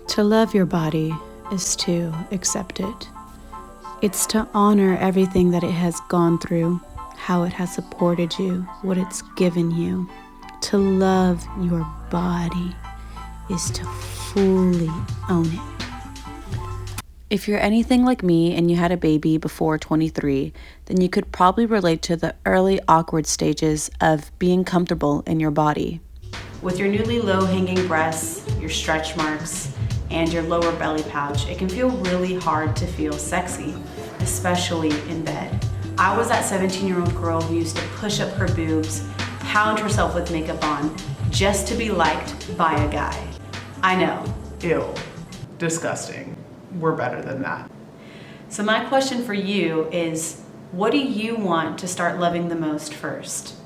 To love your body is to accept it. It's to honor everything that it has gone through, how it has supported you, what it's given you. To love your body is to fully own it. If you're anything like me and you had a baby before 23, then you could probably relate to the early awkward stages of being comfortable in your body. With your newly low-hanging breasts, your stretch marks, and your lower belly pouch, it can feel really hard to feel sexy, especially in bed. I was that 17-year-old girl who used to push up her boobs, pound herself with makeup on, just to be liked by a guy. I know. Ew. Disgusting. We're better than that. So my question for you is, what do you want to start loving the most first?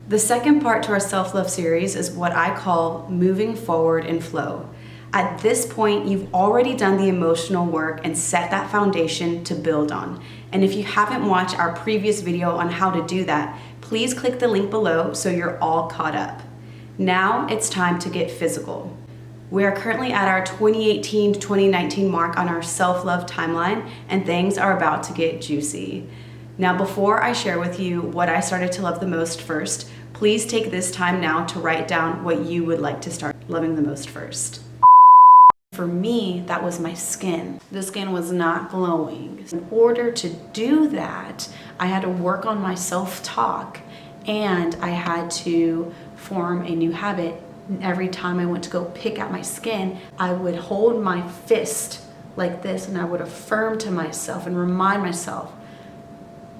The second part to our self-love series is what I call moving forward in flow. At this point, you've already done the emotional work and set that foundation to build on. And if you haven't watched our previous video on how to do that, please click the link below so you're all caught up. Now it's time to get physical. We are currently at our 2018 to 2019 mark on our self-love timeline, and things are about to get juicy. Now, before I share with you what I started to love the most first, please take this time now to write down what you would like to start loving the most first. For me, that was my skin. The skin was not glowing. In order to do that, I had to work on my self-talk, and I had to form a new habit. Every time I went to go pick at my skin, I would hold my fist like this and I would affirm to myself and remind myself,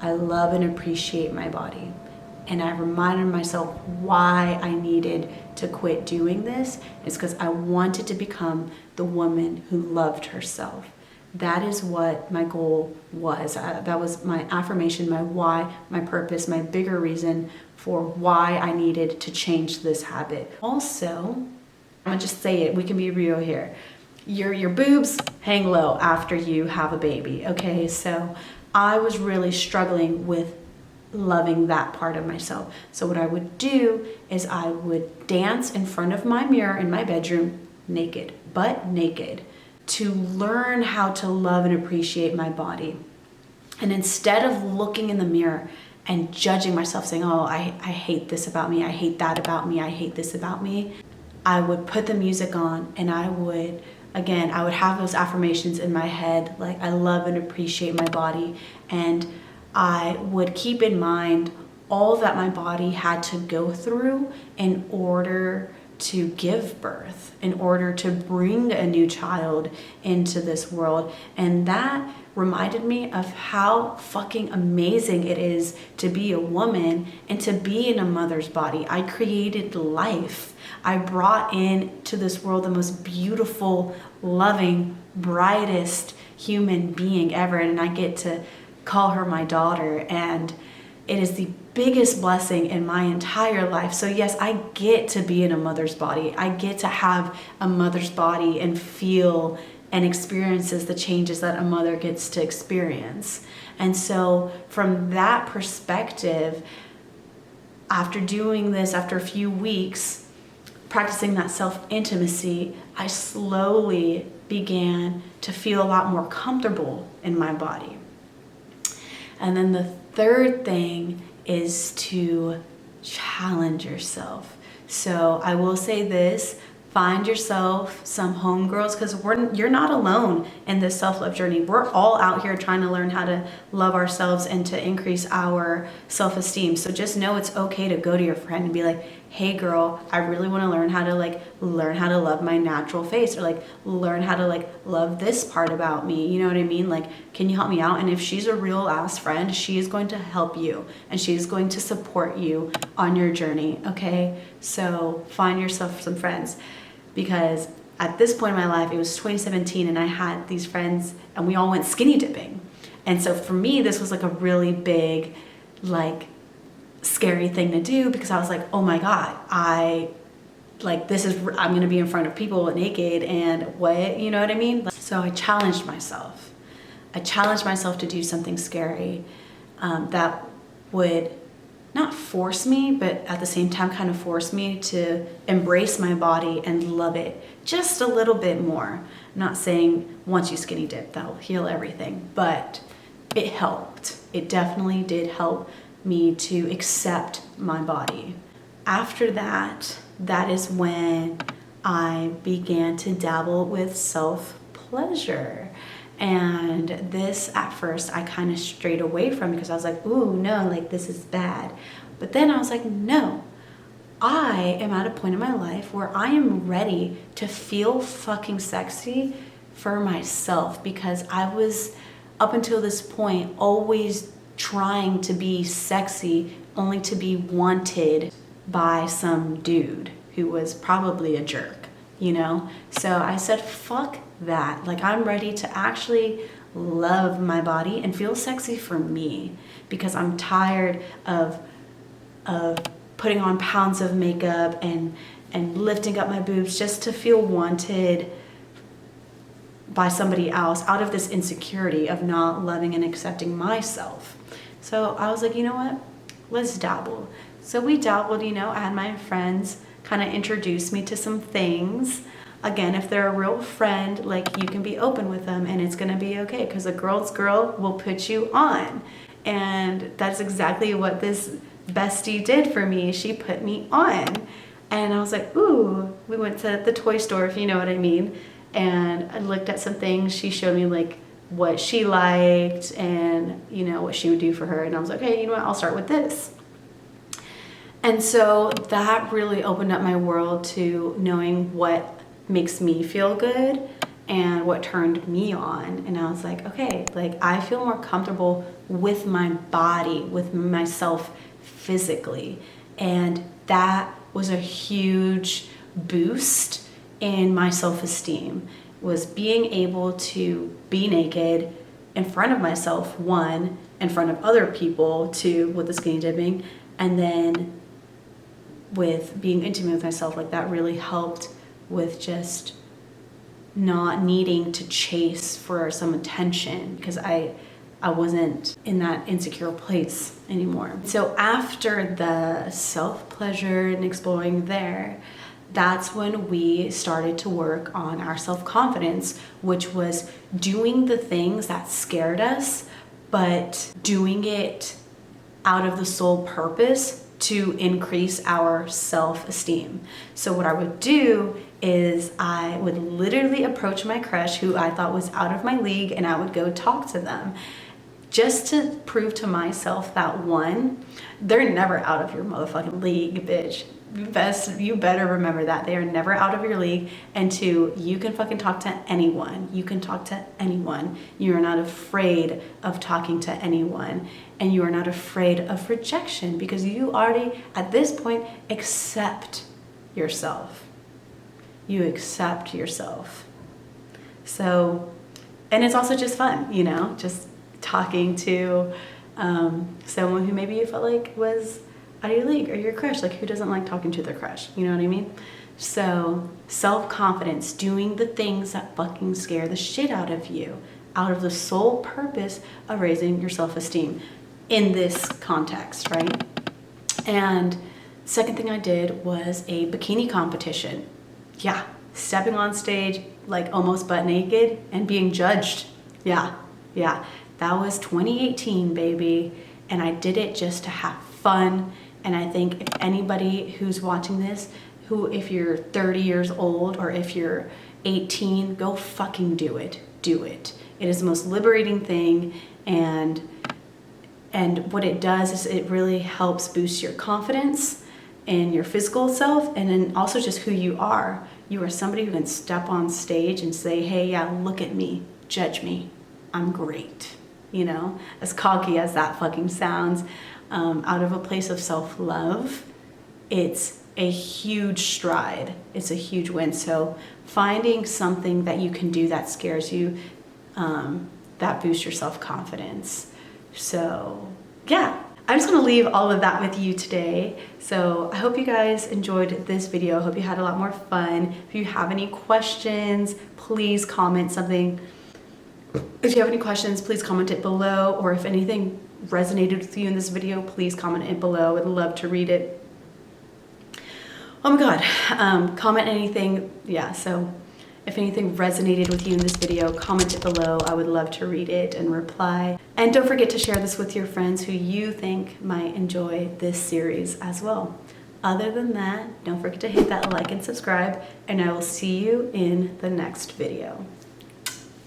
I love and appreciate my body. And I reminded myself why I needed to quit doing this. It's because I wanted to become the woman who loved herself. That is what my goal was. That was my affirmation, my why, my purpose, my bigger reason for why I needed to change this habit. Also, I'm gonna just say it, we can be real here. Your boobs hang low after you have a baby, okay? So I was really struggling with loving that part of myself. So what I would do is I would dance in front of my mirror in my bedroom, naked, butt naked, to learn how to love and appreciate my body. And instead of looking in the mirror and judging myself, saying, oh, I hate this about me, I hate that about me, I hate this about me, I would put the music on and I would have those affirmations in my head, like I love and appreciate my body. And I would keep in mind all that my body had to go through in order to give birth, in order to bring a new child into this world. And that reminded me of how fucking amazing it is to be a woman and to be in a mother's body. I created life. I brought into this world the most beautiful, loving, brightest human being ever, and I get to call her my daughter, and it is the biggest blessing in my entire life. So yes, I get to be in a mother's body. I get to have a mother's body and feel and experiences the changes that a mother gets to experience. And so from that perspective, after doing this, after a few weeks, practicing that self-intimacy, I slowly began to feel a lot more comfortable in my body. And then the third thing is to challenge yourself. So I will say this, find yourself some homegirls, because you're not alone in this self-love journey. We're all out here trying to learn how to love ourselves and to increase our self-esteem. So just know it's okay to go to your friend and be like, hey girl, I really want to learn how to love my natural face, or learn how to love this part about me. You know what I mean? Can you help me out? And if she's a real ass friend, she is going to help you and she's going to support you on your journey. Okay. So find yourself some friends, because at this point in my life, it was 2017 and I had these friends and we all went skinny dipping. And so for me, this was a really big, scary thing to do, because I was like, oh my God, I'm going to be in front of people naked and what, you know what I mean? So I challenged myself. I challenged myself to do something scary that would not force me, but at the same time kind of force me to embrace my body and love it just a little bit more. I'm not saying once you skinny dip, that'll heal everything, but it helped. It definitely did help me to accept my body. After that, that is when I began to dabble with self-pleasure. And this, at first, I kind of strayed away from because I was like, ooh, no, like this is bad. But then I was like, no, I am at a point in my life where I am ready to feel fucking sexy for myself, because I was, up until this point, always trying to be sexy only to be wanted by some dude who was probably a jerk, you know? So I said, fuck that. Like, I'm ready to actually love my body and feel sexy for me, because I'm tired of putting on pounds of makeup and lifting up my boobs just to feel wanted by somebody else, out of this insecurity of not loving and accepting myself. So I was like, you know what? Let's dabble. So we dabbled, you know, I had my friends kind of introduce me to some things. Again, if they're a real friend, like, you can be open with them and it's gonna be okay, because a girl's girl will put you on. And that's exactly what this bestie did for me. She put me on. And I was like, ooh, we went to the toy store, if you know what I mean. And I looked at some things. She showed me like what she liked and, you know, what she would do for her. And I was like, okay, you know what, I'll start with this. And so that really opened up my world to knowing what makes me feel good and what turned me on. And I was like, okay, like, I feel more comfortable with my body, with myself physically. And that was a huge boost in my self-esteem, was being able to be naked in front of myself, one, in front of other people, two, with the skinny dipping, and then with being intimate with myself. Like, that really helped with just not needing to chase for some attention, because I wasn't in that insecure place anymore. So after the self-pleasure and exploring there, that's when we started to work on our self-confidence, which was doing the things that scared us, but doing it out of the sole purpose to increase our self-esteem. So what I would do is I would literally approach my crush, who I thought was out of my league, and I would go talk to them just to prove to myself that, one, they're never out of your motherfucking league, bitch. You better remember that. They are never out of your league. And two, you can fucking talk to anyone. You can talk to anyone. You are not afraid of talking to anyone. And you are not afraid of rejection, because you already, at this point, accept yourself. You accept yourself. So, and it's also just fun, you know, just talking to someone who maybe you felt like was out of your league, or your crush. Like, who doesn't like talking to their crush? You know what I mean? So, self-confidence, doing the things that fucking scare the shit out of you, out of the sole purpose of raising your self-esteem in this context, right? And second thing I did was a bikini competition. Yeah, stepping on stage like almost butt naked and being judged. Yeah. That was 2018, baby. And I did it just to have fun. And I think if anybody who's watching this, who, if you're 30 years old or if you're 18, go fucking do it. Do it. It is the most liberating thing. And what it does is it really helps boost your confidence in your physical self, and then also just who you are. You are somebody who can step on stage and say, hey, yeah, look at me, judge me, I'm great. You know, as cocky as that fucking sounds, out of a place of self-love, it's a huge stride. It's a huge win. So finding something that you can do that scares you, that boosts your self-confidence. So yeah, I'm just gonna leave all of that with you today. So I hope you guys enjoyed this video. I hope you had a lot more fun. If you have any questions, please comment something. If you have any questions, please comment it below, or if anything resonated with you in this video, please comment it below. I'd love to read it. Oh my God, comment anything. Yeah, so if anything resonated with you in this video, comment it below. I would love to read it and reply. And don't forget to share this with your friends who you think might enjoy this series as well. Other than that, don't forget to hit that like and subscribe, and I will see you in the next video.